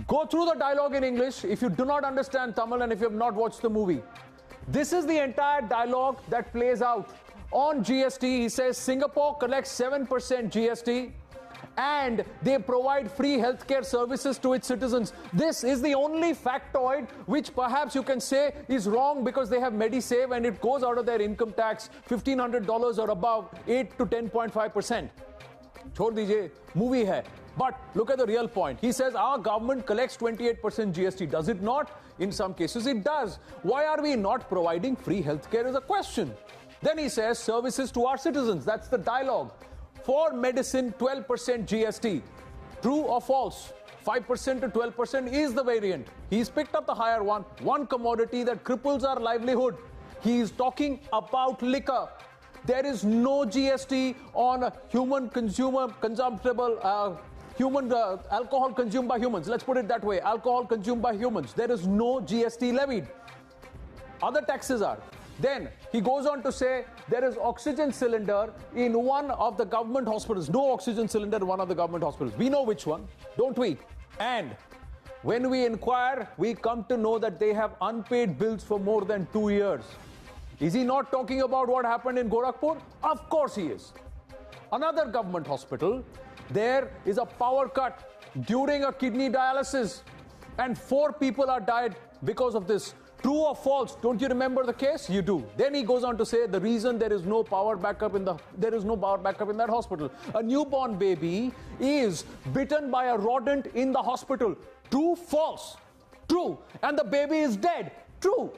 Go through the dialogue in English if you do not understand Tamil and if you have not watched the movie. This is the entire dialogue that plays out. On GST, he says Singapore collects 7% GST and they provide free healthcare services to its citizens. This is the only factoid which perhaps you can say is wrong because they have MediSave and it goes out of their income tax $1,500 or above, 8 to 10.5%. छोड़ दीजिए, movie है. But look at the real point. He says our government collects 28% GST. Does it not? In some cases it does. Why are we not providing free healthcare is a question. Then he says services to our citizens. That's the dialogue. For medicine, 12% GST. True or false? 5% to 12% is the variant. He's picked up the higher one. One commodity that cripples our livelihood. He's talking about liquor. There is no GST on human alcohol consumed by humans. Let's put it that way. Alcohol consumed by humans. There is no GST levied. Other taxes are. Then he goes on to say there is oxygen cylinder in one of the government hospitals. No oxygen cylinder in one of the government hospitals. We know which one, don't we? And when we inquire, we come to know that they have unpaid bills for more than 2 years. Is he not talking about what happened in Gorakhpur? Of course he is. Another government hospital, there is a power cut during a kidney dialysis and 4 people are died because of this. True or false? Don't you remember the case? You do. Then he goes on to say the reason there is no power backup in that hospital. A newborn baby is bitten by a rodent in the hospital. True, false? True. And the baby is dead. True.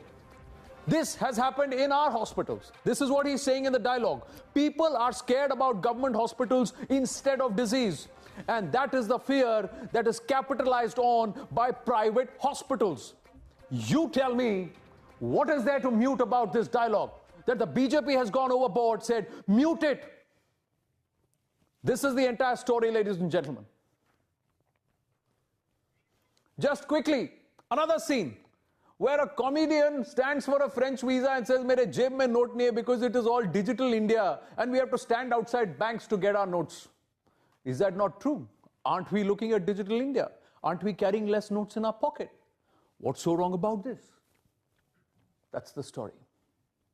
This has happened in our hospitals. This is what he's saying in the dialogue. People are scared about government hospitals instead of disease. And that is the fear that is capitalized on by private hospitals. You tell me, what is there to mute about this dialogue? That the BJP has gone overboard, said, mute it. This is the entire story, ladies and gentlemen. Just quickly, another scene where a comedian stands for a French visa and says, "Mere jeb mein note nahi hai," because it is all digital India and we have to stand outside banks to get our notes. Is that not true? Aren't we looking at digital India? Aren't we carrying less notes in our pocket? What's so wrong about this? That's the story.